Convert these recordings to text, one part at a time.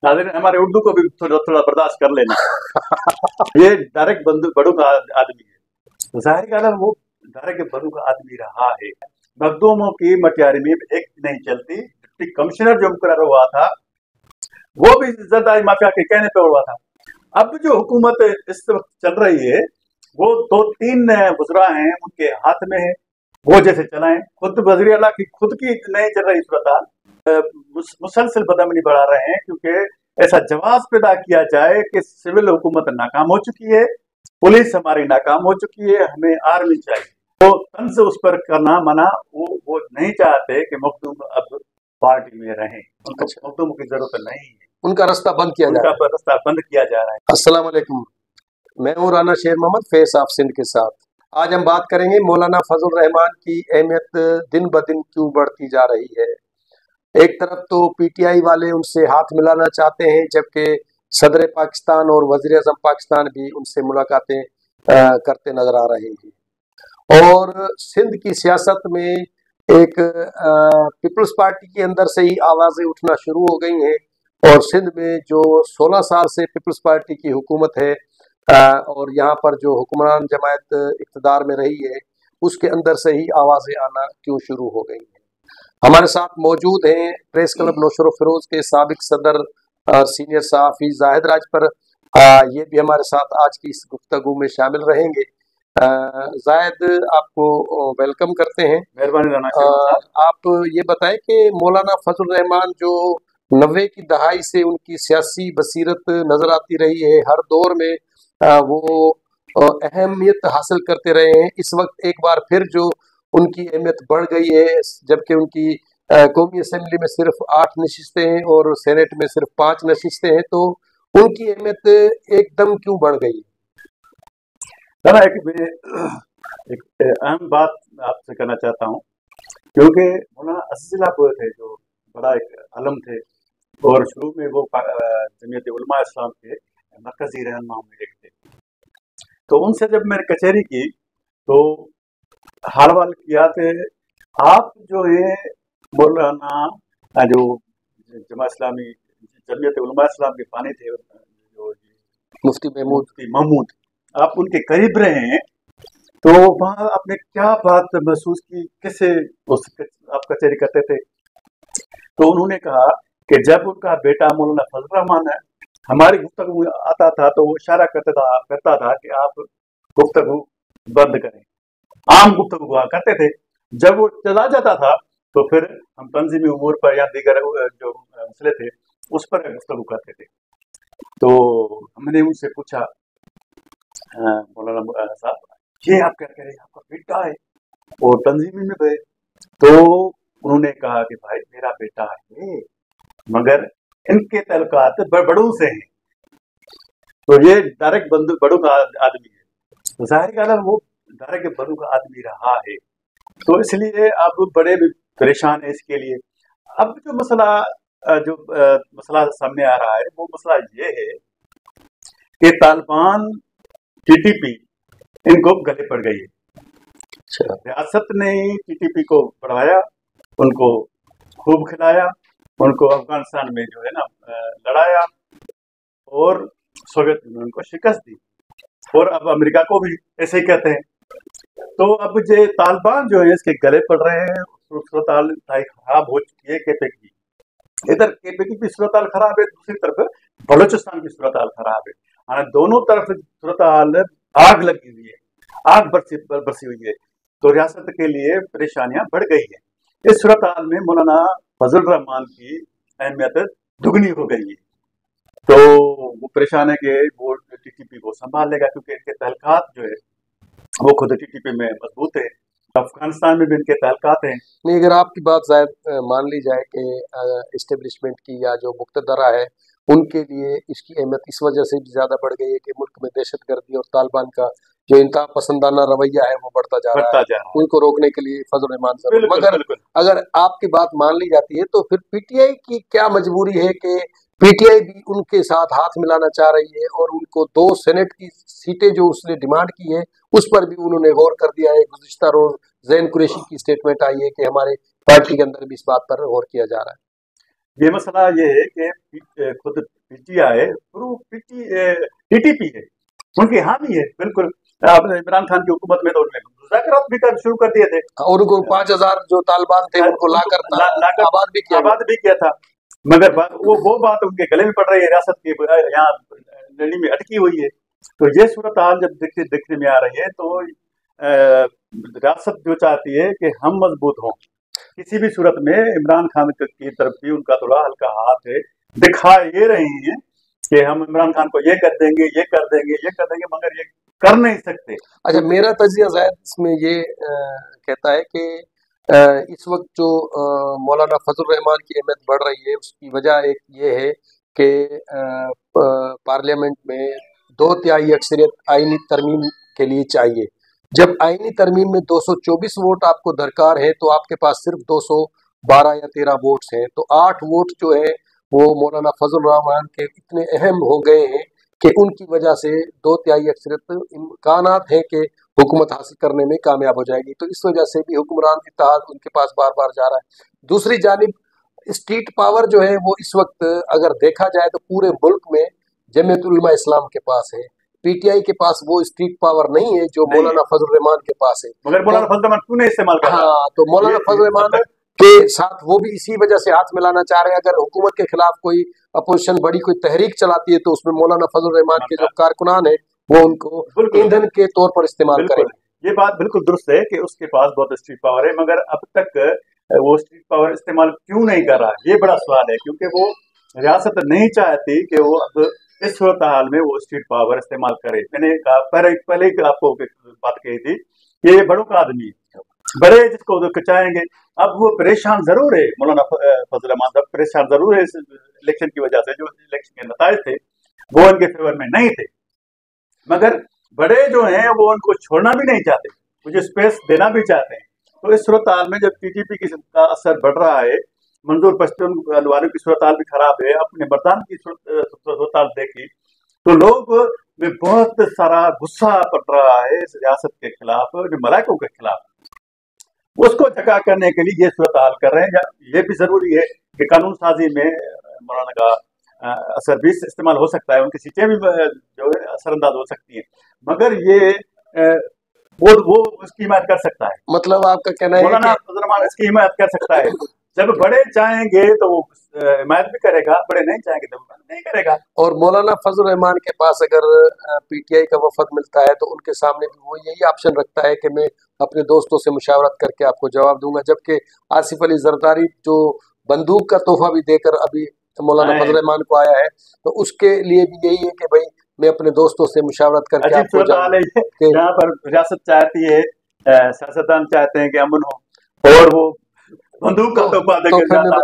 नाज़रीन हमारे उर्दू को भी थोड़ा थोड़ा बर्दाश्त कर लेना। ये डायरेक्ट बड़ों का आदमी है, तो जाहिर का ना वो डायरेक्ट बड़ों का आदमी रहा है। मखदूमों की मटियारी में एक नहीं चलती। डिप्टी कमिश्नर जो मुकर्रर हुआ था वो भी जरदारी माफिया के कहने पे हुआ था। अब जो हुकूमत इस वक्त चल रही है वो दो तीन वज़रा हैं उनके हाथ में है, वो जैसे चलाएं। खुद वज़ीर आला की खुद की नहीं चल रही सूरत मुसलसल बदअमनी बढ़ा रहे हैं, क्योंकि ऐसा जवाब पैदा किया जाए कि सिविल हुकूमत नाकाम हो चुकी है, पुलिस हमारी नाकाम हो चुकी है, हमें आर्मी चाहिए। तो तंज उस पर करना मना, वो नहीं चाहते कि मखदूम अब पार्टी में रहें, उनको मखदूम की जरूरत नहीं है, उनका रास्ता बंद किया जा रहा है। रास्ता बंद किया जा रहा है। अस्सलाम वालेकुम, मैं हूँ राना शेर मोहम्मद फेस ऑफ सिंध के साथ। आज हम बात करेंगे मौलाना फजल रहमान की अहमियत दिन ब दिन क्यों बढ़ती जा रही है। एक तरफ तो पीटीआई वाले उनसे हाथ मिलाना चाहते हैं, जबकि सदर पाकिस्तान और वजीर आजम पाकिस्तान भी उनसे मुलाकातें करते नजर आ रहे हैं। और सिंध की सियासत में एक पीपल्स पार्टी के अंदर से ही आवाजें उठना शुरू हो गई हैं, और सिंध में जो 16 साल से पीपल्स पार्टी की हुकूमत है और यहाँ पर जो हुक्मरान जमायत इक़्तिदार में रही है, उसके अंदर से ही आवाजें आना क्यों शुरू हो गई हैं। हमारे साथ मौजूद हैं प्रेस क्लब नौशर फिरोज के साबिक सदर सीनियर सहाफ़ी जाहिद राजपर। ये भी हमारे साथ आज की इस गुफ्तगू में शामिल रहेंगे। जाहिद, आपको वेलकम करते हैं। मेहरबानी राना। आप ये बताएं कि मौलाना फजल रहमान जो 90 की दहाई से उनकी सियासी बसीरत नजर आती रही है, हर दौर में वो अहमियत हासिल करते रहे हैं, इस वक्त एक बार फिर जो उनकी अहमियत बढ़ गई है, जबकि उनकी कौमी असम्बली में सिर्फ 8 नशिस्तें हैं और सेनेट में सिर्फ 5 नशिस्तें हैं, तो उनकी अहमियत एकदम क्यों बढ़ गई? एक अहम बात आपसे कहना चाहता हूँ, क्योंकि मौलाना अज़ीज़ुल्लाह वो थे जो बड़ा एक आलम थे, और शुरू में वो जमीयत उलमा इस्लाम के मरकजी रहनुमा में एक थे। तो उनसे जब मैंने कचहरी की तो हाल वाल किया थे, आप जो है मौलाना जो जमीयत उलमा इस्लाम के पानी थे, जो मुफ्ती महमूद, आप उनके करीब रहे हैं, तो वहाँ आपने क्या बात महसूस की, कैसे आप कचहरी करते थे? तो उन्होंने कहा कि जब उनका बेटा मौलाना फजल रहमान है हमारी गुफ्तगू आता था तो वो इशारा करता था कि आप गुफ्तगू बंद करें, आम गुफ्तगू करते थे। जब वो चला जाता था तो फिर हम तंजीमी उमूर पर या दीगर जो मसले थे उस पर गुफ्तगू करते थे। तो हमने उनसे पूछा, मौलाना साहब ये आप क्या कह रहे हैं, आपका बेटा है और तंजीमी में गए? तो उन्होंने कहा कि भाई मेरा बेटा है, मगर इनके तल्लुकात बड़ों से हैं, तो ये डायरेक्ट बड़ों का आदमी है, तो जाहिर का वो डायरेक्ट बड़ों का आदमी रहा है, तो इसलिए अब बड़े भी परेशान है इसके लिए। अब जो मसला सामने आ रहा है वो मसला ये है कि तालिबान टीटीपी इनको गले पड़ गई है। रियासत ने टीटीपी को बढ़ाया, उनको खूब खिलाया, उनको अफगानिस्तान में जो है ना लड़ाया और सोवियत यूनियन को शिकस्त दी, और अब अमेरिका को भी ऐसे ही कहते हैं। तो अब ये तालिबान जो है इसके गले पड़ रहे हैं, सूरत हाल खराब हो चुकी है। केपे की इधर केपे की सूरत हाल खराब है, दूसरी तरफ बलोचिस्तान की सूरत हाल खराब है, दोनों तरफ सूरत हाल आग लगी हुई है, आग बरसी हुई है, तो रियासत के लिए परेशानियां बढ़ गई है। इस सूरत हाल में मौलाना फजल रहमान की अहमियत दुगनी हो गई है, तो वो परेशान है कि वो टीटीपी को संभाल लेगा, क्योंकि इनके तहलकात जो है वो खुद टीटीपी में मजबूत है, अफगानिस्तान में भी इनके तहलकात हैं। नहीं, अगर आपकी बात शायद मान ली जाए कि इस्टेब्लिशमेंट की या जो मुक्तदरा है उनके लिए इसकी अहमियत इस वजह से भी ज्यादा बढ़ गई है कि मुल्क में दहशतगर्दी और तालिबान का जो इंतहा पसंदाना रवैया है वो बढ़ता जा रहा है, उनको रोकने के लिए फजल रहमान जरूर। मगर अगर आपकी बात मान ली जाती है तो फिर पीटीआई की क्या मजबूरी है कि पीटीआई भी उनके साथ हाथ मिलाना चाह रही है, और उनको 2 सेनेट की सीटें जो उसने डिमांड की है उस पर भी उन्होंने गौर कर दिया है। गुज़िश्ता रोज जैन कुरैशी की स्टेटमेंट आई है कि हमारे पार्टी के अंदर भी इस बात पर गौर किया जा रहा है। ये मसला ये है कि खुद पीटीआई प्रो टीटीपी है, उनकी हामी है बिल्कुल। आपने इमरान खान की हुकूमत में तो उन्होंने मुज़ाकरात भी कर शुरू कर दिए थे और उनको 5,000 जो तालिबान थे उनको लाकर आबाद भी किया था। मगर वो बात उनके गले में पड़ रही है, रियासत की यहाँ नली में अटकी हुई है। तो ये सूरत हाल जब देखने में आ रही है तो रियासत जो चाहती है कि हम मजबूत हों, किसी भी सूरत में इमरान खान की तरफ भी उनका थोड़ा हल्का हाथ है, दिखा ये रहे हैं कि हम इमरान खान को ये कर देंगे, ये कर देंगे, ये कर देंगे, मगर ये कर नहीं सकते। अच्छा, मेरा तजिया ज़ाहिर इसमें ये कहता है कि इस वक्त जो मौलाना फजल रहमान की अहमियत बढ़ रही है, उसकी वजह एक ये है कि पार्लियामेंट में 2/3 अक्सरियत आईनी तरमीम के लिए चाहिए। जब आईनी तरमीम में 224 वोट आपको दरकार है तो आपके पास सिर्फ 212 या 13 वोट्स हैं, तो 8 वोट जो है वो मौलाना फजल रहमान के इतने अहम हो गए हैं कि उनकी वजह से 2/3 अक्सरियत इम्कानात है कि हुकूमत हासिल करने में कामयाब हो जाएगी। तो इस वजह से भी हुक्मरान इत्तेहाद उनके पास बार बार जा रहा है। दूसरी जानिब स्टेट पावर जो है वो इस वक्त अगर देखा जाए तो पूरे मुल्क में जमीयत उलमा इस्लाम के पास है, पीटीआई के पास वो स्टेट पावर नहीं है जो मौलाना फजल रहमान के पास है। मगर मौलाना फजल रहमान क्यों नहीं इस्तेमाल कर रहा? हाँ, तो मौलाना फजल रहमान के साथ वो भी इसी वजह से हाथ मिलाना चाह रहे हैं। अगर हुकूमत के खिलाफ कोई अपोजिशन बड़ी कोई तहरीक चलाती है तो उसमें मौलाना फजल रहमान के जो कारकुनान है वो उनको ईंधन के तौर पर इस्तेमाल करेंगे। ये बात बिल्कुल दुरुस्त है कि उसके पास बहुत स्ट्रीट पावर है, मगर अब तक वो स्ट्रीट पावर इस्तेमाल क्यों नहीं कर रहा, ये बड़ा सवाल है। क्योंकि वो रियासत नहीं चाहती कि वो अब इस सूरत हाल में वो स्ट्रीट पावर इस्तेमाल करे। मैंने कहा पहले ही आपको बात कही थी कि ये बड़ों का आदमी बड़े जिसको चाहेंगे। अब वो परेशान जरूर है, मौलाना फजल रहमान साहब परेशान जरूर है इस इलेक्शन की वजह से। जो इलेक्शन के नताइज थे वो उनके फेवर में नहीं थे, मगर बड़े जो हैं वो उनको छोड़ना भी नहीं चाहते, मुझे स्पेस देना भी चाहते हैं। तो इस सूरत हाल में जब टीटीपी का असर बढ़ रहा है, मंजूर पश्तून वालों की सूरत हाल भी खराब है, अपने बरतान की सूरत हाल देखी तो लोग में बहुत सारा गुस्सा पड़ रहा है इस रियासत के खिलाफ, जो मलाइकों के खिलाफ, उसको जगा करने के लिए ये सूरत हाल कर रहे हैं। ये भी जरूरी है कि कानून साजी में मौलाना का असर भी इस्तेमाल हो सकता है, उनकी सीटें भी जो है असरअंदाज हो सकती हैं, मगर ये वो उसकी हिमायत कर सकता है। मतलब आपका कहना है मौलाना फजल रहमान इसकी हिमायत कर सकता है। जब बड़े चाहेंगे तो वो हिमायत भी करेगा, बड़े नहीं चाहेंगे तो नहीं करेगा। और मौलाना फजल रहमान के पास अगर पीटीआई का वफद मिलता है तो उनके सामने भी वो यही ऑप्शन रखता है कि मैं अपने दोस्तों से मुशावरत करके आपको जवाब दूंगा, जबकि आसिफ अली जरदारी जो बंदूक का तोहफा भी देकर अभी मौलाना फजल रहमान को आया है, तो उसके लिए भी यही है कि भाई मैं अपने दोस्तों से मुशावरत करके आपको जहाँ पर रियासत चाहती है, सियासतदान चाहते हैं कि अमन हो, और वो बंदूक का तोहफा देकर जाता है,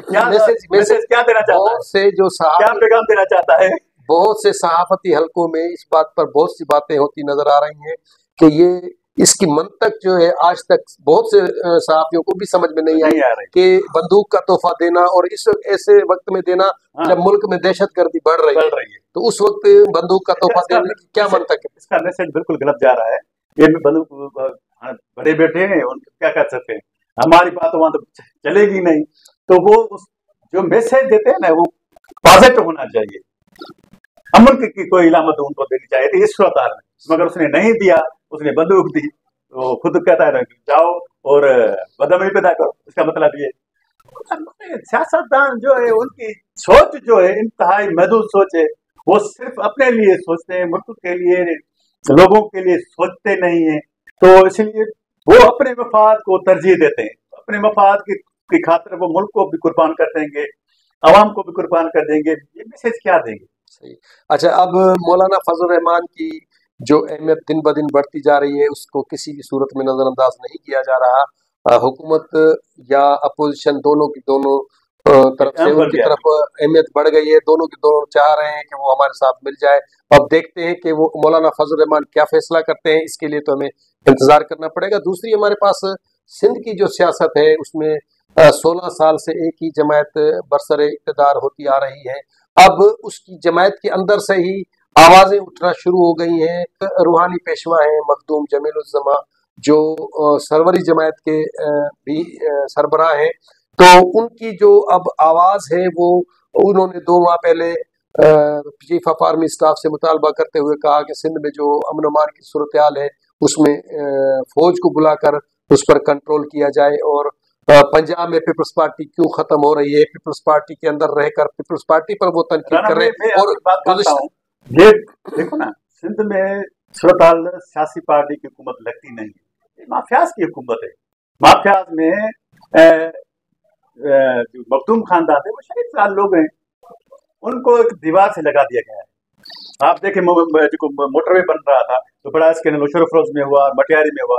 क्या मैसेज क्या देना चाहता है, से जो क्या पैगाम देना चाहता है? बहुत से सहाफती हलकों में इस बात पर बहुत सी बातें होती नजर आ रही हैं कि ये इसकी मंतक जो है आज तक बहुत से सहाफियों को भी समझ में नहीं आई कि बंदूक का तोहफा देना और इस ऐसे वक्त में देना जब मुल्क में दहशतगर्दी बढ़ रही है, तो उस वक्त बंदूक का तोहफा देने की क्या मंतक है? इसका मैसेज बिल्कुल गलत जा रहा है। ये बंदूक बड़े बेटे हैं, उनको क्या कर सकते हैं, हमारी बात वहां तो चलेगी नहीं। तो वो जो मैसेज देते हैं ना वो पॉजिटिव होना चाहिए, अमन की कोई इलामत उनको देनी चाहिए थी इस सूरत हाल में, मगर उसने नहीं दिया, उसने बंदूक दी। तो खुद कहता है जाओ और बदअमनी पैदा करो, इसका मतलब ये सियासतदान जो है उनकी सोच जो है इंतहाई महदूद सोच है, वो सिर्फ अपने लिए सोचते हैं, मुल्क के लिए, लोगों के लिए सोचते नहीं है। तो इसलिए वो अपने मफाद को तरजीह देते हैं, अपने मफाद की खातिर वो मुल्क को भी कुर्बान कर देंगे, अवाम को भी कुर्बान कर देंगे। ये मैसेज क्या देंगे? सही। अच्छा, अब मौलाना फजल रहमान की जो अहमियत दिन ब दिन बढ़ती जा रही है उसको किसी भी सूरत में नजरअंदाज नहीं किया जा रहा। हुकूमत या अपोजिशन दोनों की दोनों तरफ से उनकी तरफ अहमियत बढ़ गई है, दोनों की दोनों चाह रहे हैं कि वो हमारे साथ मिल जाए। अब देखते हैं कि वो मौलाना फजल रहमान क्या फैसला करते हैं, इसके लिए तो हमें इंतजार करना पड़ेगा। दूसरी हमारे पास सिंध की जो सियासत है उसमें 16 साल से एक ही जमायत बरसरे इक़्तिदार होती आ रही है। अब उसकी जमायत के अंदर से ही आवाजें उठना शुरू हो गई हैं। रूहानी पेशवा हैं मखदूम जमील उज़्ज़मा जो सरवरी जमायत के भी सरबराह हैं, तो उनकी जो अब आवाज है वो उन्होंने 2 माह पहले चीफ ऑफ आर्मी स्टाफ से मुतालबा करते हुए कहा कि सिंध में जो अमन अमान की सूरत हाल है उसमें फौज को बुलाकर उस पर कंट्रोल किया जाए, और पंजाब में पीपल्स पार्टी क्यों खत्म हो रही है, पीपल्स पार्टी के अंदर रहकर पीपल्स पार्टी पर वो तनकीद राना कर रहे मैं हैं। और आपकी बात मानता हूँ। ये देखो ना, सिंध में सूरत हाल सियासी पार्टी की हुकूमत लगती नहीं है, ये माफियाज की हुकूमत है। माफियाज में जो मखदूम खानदान है वो शहीद साल लोग हैं, उनको एक दीवार से लगा दिया गया है। आप देखें जो मोटरवे बन रहा था तो बड़ा स्कैंडल शोर फरोज में हुआ, मटियारी में हुआ।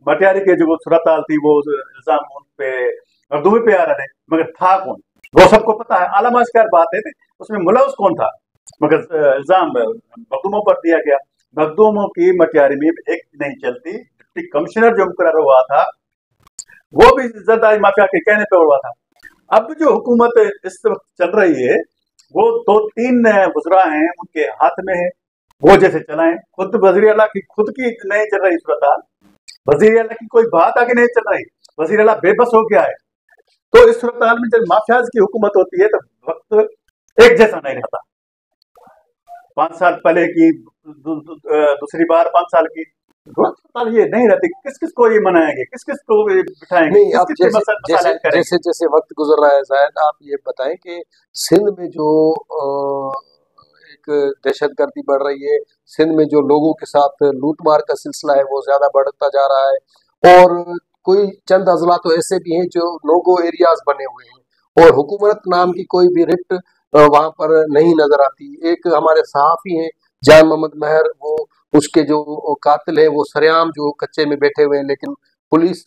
मटियारी के जो सूरत हाल थी वो इल्जाम उन पे मखदूमी पे आ रहे थे, मगर था कौन वो सबको पता है। आलम आश्कार बात है उसमें मुलव्वस कौन था, मगर इल्जाम मखदूमों पर दिया गया। मखदूमों की मटियारी में एक नहीं चलती। डिप्टी कमिश्नर जो मुकर्रर हुआ था वो भी जरदारी माफिया के कहने पे हुआ था। अब जो हुकूमत इस वक्त चल रही है वो 2-3 वज़रा हैं उनके हाथ में है, वो जैसे चलाएं। खुद वज़ीर आला की खुद की नहीं चल रही सूरत हाल, वज़ीर आला की कोई बात आगे नहीं चल रही, वज़ीर आला बेबस हो गया है। तो इस सूरत हाल में जब माफियाज की हुकूमत होती है तो वक्त एक जैसा नहीं रहता। 5 साल पहले की दूसरी बार 5 साल की ये नहीं रहती। किस किस को ये मनाएंगे, किस किस को बिठाएंगे, नहीं, किस अब किस के मसाले हल करेंगे। जैसे जैसे वक्त गुजर रहा है जायद, आप ये बताएं कि सिंध में जो एक दहशतगर्दी बढ़ रही है, सिंध में जो लोगों के साथ लूटमार का सिलसिला है वो ज्यादा बढ़ता जा रहा है, और कोई चंद अजला तो ऐसे भी हैं जो नो गो एरियाज बने हुए हैं, और हुकूमत नाम की कोई भी रिट वहां पर नहीं नजर आती। एक हमारे सहाफी हैं जान मोहम्मद महर, वो उसके जो कातिल है वो सरेआम जो कच्चे में बैठे हुए हैं, लेकिन पुलिस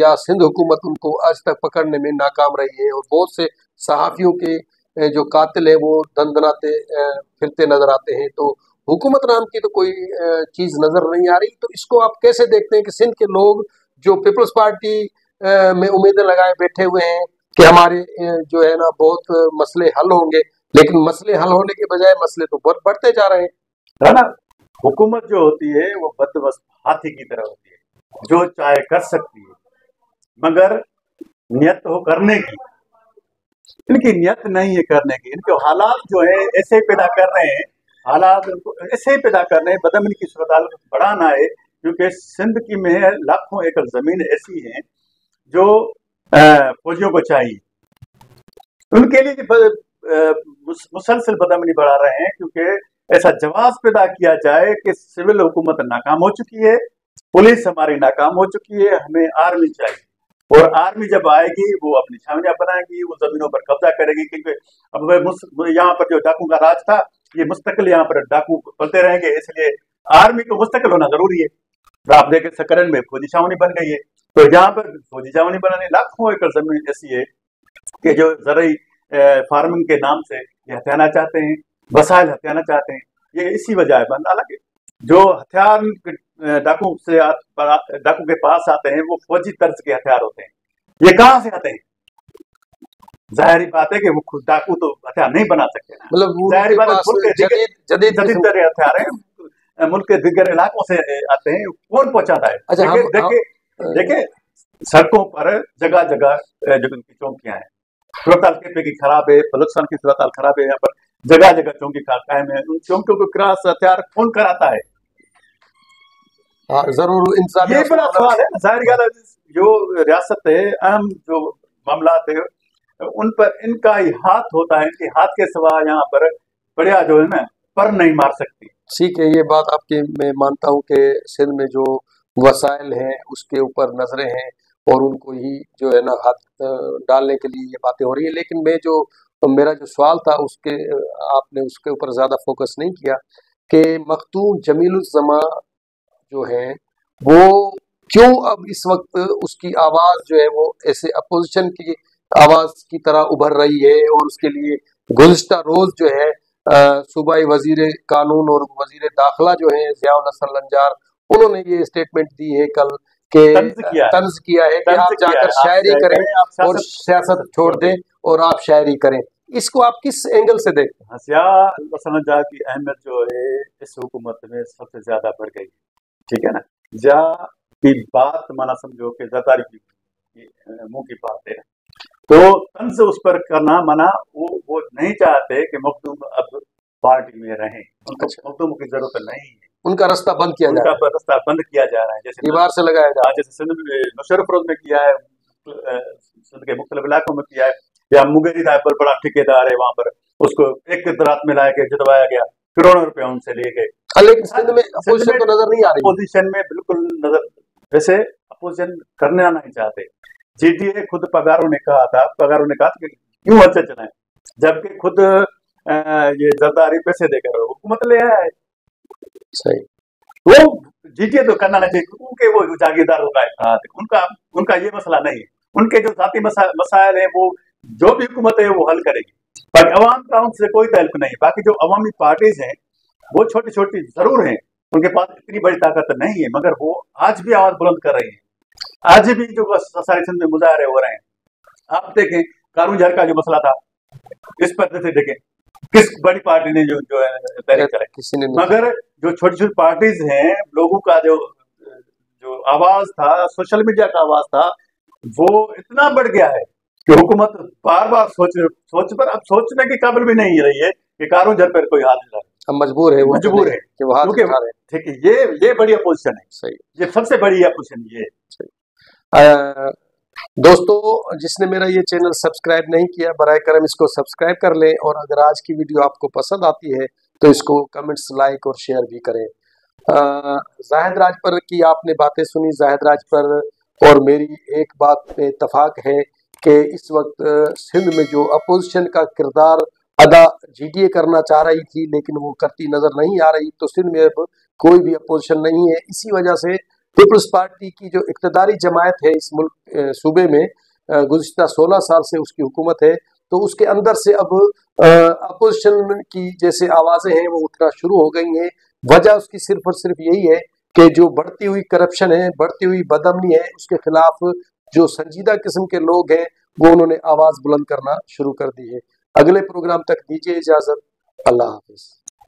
या सिंध हुकूमत उनको आज तक पकड़ने में नाकाम रही है, और बहुत से सहाफियों के जो कातिल है वो दंदनाते फिरते नजर आते हैं। तो हुकूमत नाम की तो कोई चीज नजर नहीं आ रही। तो इसको आप कैसे देखते हैं कि सिंध के लोग जो पीपल्स पार्टी में उम्मीदें लगाए बैठे हुए हैं कि हमारे जो है ना बहुत मसले हल होंगे, लेकिन मसले हल होने के बजाय मसले तो बहुत बढ़ते जा रहे हैं। है ना, हुकूमत जो होती है वो बदबस्त हाथी की तरह होती है, जो चाहे कर सकती है, मगर नियत हो करने की, इनकी नियत नहीं है करने की। इनके हालात जो है ऐसे ही पैदा कर रहे हैं, हालात ऐसे ही पैदा कर रहे हैं, बदअमनी की सूरत हाल बढ़ाना है। क्योंकि सिंध की में लाखों एकड़ जमीन ऐसी है जो फौजियों को चाहिए, उनके लिए मुसलसल बदअमनी बढ़ा रहे हैं। क्योंकि ऐसा जवाब पैदा किया जाए कि सिविल हुकूमत नाकाम हो चुकी है, पुलिस हमारी नाकाम हो चुकी है, हमें आर्मी चाहिए। और आर्मी जब आएगी वो अपनी छावनियां बनाएगी, वो जमीनों पर कब्जा करेगी। क्योंकि अब यहाँ पर जो डाकू का राज था, ये मुस्तकिल यहाँ पर डाकू चलते रहेंगे, इसलिए आर्मी को मुस्तकिल होना जरूरी है। तो आप देखें सकरन में फौजी छावनी बन गई है, तो यहाँ पर फौजी छावनी बनाने लाखों एकड़ जमीन ऐसी है कि जो जरिए फार्मिंग के नाम से ये हथियाना चाहते हैं, वसाइल हथियाना चाहते हैं। ये इसी वजह है बंद। हालांकि जो हथियार डाकू के पास आते हैं वो फौजी तर्ज के हथियार होते हैं। ये कहाँ से आते हैं? जाहिर बात है कि वो खुद डाकू तो हथियार नहीं बना सकते ना। मतलब जाहिर बात है जदीद तरह हथियार है, मुल्क के दिगर इलाकों से आते हैं। कौन पहुंचाता है? अच्छा, देखिए सड़कों पर जगह जगह जो उनकी चौकियां हैं, सूरत हाल के की खराब है, बलूचिस्तान की सूरत हाल खराब है। यहाँ पर जगह जगह चौकी कायम है, उन चौकियों को क्रॉस हथियार कौन कराता है? हाँ, जरूर इंतजाम ये बड़ा सवाल है। जाहिर गल है, जो रियासत है, अहम जो मामला है उन पर इनका ही हाथ होता है। इनके हाथ के सिवा यहाँ पर बढ़िया जो है ना पर नहीं मार सकती। ठीक है, ये बात आपकी मैं मानता हूँ कि सिंध में जो वसाइल हैं उसके ऊपर नजरें हैं, और उनको ही जो है ना हाथ डालने के लिए ये बातें हो रही है। लेकिन मैं जो मेरा जो सवाल था उसके आपने उसके ऊपर ज्यादा फोकस नहीं किया कि मखदूम जमीलुज़्ज़मा जो है वो क्यों अब इस वक्त उसकी आवाज जो है वो ऐसे अपोजिशन की आवाज की तरह उभर रही है, और उसके लिए गुज़िश्ता रोज जो है सूबाई वजीर कानून और वजीर दाखिला जो है ज़ियाउल हसन लंजार, उन्होंने ये स्टेटमेंट दी है कल के तंज किया है कि आप जाकर शायरी करें और सियासत छोड़ दें और आप शायरी करें। इसको आप किस एंगल से देखते हैं? ज़ियाउल हसन लंजार की अहमियत जो है इस हुकूमत में सबसे ज्यादा बढ़ गई, ठीक है ना। जा की बात माना समझो कि जरदारी की मुंह की बात है, तो तंज उस पर करना मना, वो नहीं चाहते कि मखदूम अब पार्टी में रहें, उनको मखदूम की जरूरत नहीं है, उनका रास्ता बंद किया जा रहा है, उनका रास्ता बंद किया जा रहा है, जैसे दीवार से लगाया जा रहा है। जैसे सिंध में मुशर्रफ रोड में किया है, सिंध के मुख्तलिफ इलाकों में किया है, या मुंगेरी साहब पर बड़ा ठेकेदार है, वहां पर उसको एक रात में लाके जितवाया गया, करोड़ों रुपया उनसे ले गए। लेकिन सिंध में अपोजिशन तो नजर नहीं आ रही, अपोजिशन में बिल्कुल नजर, वैसे अपोजिशन करना नहीं चाहते। जीटीए खुद पगारों ने कहा कि क्यों हल्चल चलाएं, जबकि खुद ये जरदारी पैसे देकर हुकूमत ले आया है। सही, वो जीटीए तो करना नहीं चाहिए, क्योंकि वो जागीरदार होगा, उनका ये मसला नहीं है, उनके जो जाती मसाइल है वो जो भी हुकूमत है वो हल करेगी, पर अवाम का उनसे कोई ताल्लुक नहीं। बाकी जो अवामी पार्टीज हैं वो छोटी छोटी जरूर हैं, उनके पास इतनी बड़ी ताकत नहीं है, मगर वो आज भी आवाज बुलंद कर रही है। आज भी जो सारे सिंध में मुजाहरे हो रहे हैं, आप देखें कानून जहर का जो मसला था, इस पर से देखें किस बड़ी पार्टी ने जो तहरीक कराई, किसी ने, मगर जो छोटी छोटी पार्टीज हैं, लोगों का जो आवाज था, सोशल मीडिया का आवाज था, वो इतना बढ़ गया है कि हुकूमत बार बार सोच पर अब सोचने की काबिल भी नहीं रही है कि कानून जहर पर कोई हाथ उठाए, अब मजबूर है कि वो हाथ उठा रहे हैं। ठीक है, ये बड़ी अपोजिशन है। सही, ये सबसे बड़ी अपोजिशन ये है। दोस्तों, जिसने मेरा ये चैनल सब्सक्राइब नहीं किया, बराए करम इसको सब्सक्राइब कर लें, और अगर आज की वीडियो आपको पसंद आती है तो इसको कमेंट्स, लाइक और शेयर भी करें। जाहिद राजपर की आपने बातें सुनी, जाहिद राजपर और मेरी एक बात पे इत्तफाक है कि इस वक्त सिंध में जो अपोजिशन का किरदार अदा जीटीए करना चाह रही थी, लेकिन वो करती नजर नहीं आ रही, तो सिंध में अब कोई भी अपोजिशन नहीं है। इसी वजह से पीपल्स पार्टी की जो इक़्तिदारी जमायत है इस मुल्क सूबे में, गुज़िश्ता 16 साल से उसकी हुकूमत है, तो उसके अंदर से अब अपोजिशन की जैसे आवाज़ें हैं वो उठना शुरू हो गई हैं। वजह उसकी सिर्फ और सिर्फ यही है कि जो बढ़ती हुई करप्शन है, बढ़ती हुई बदअमनी है, उसके खिलाफ जो संजीदा किस्म के लोग हैं वो उन्होंने आवाज़ बुलंद करना शुरू कर दी है। अगले प्रोग्राम तक दीजिए इजाज़त। अल्लाह हाफिज़।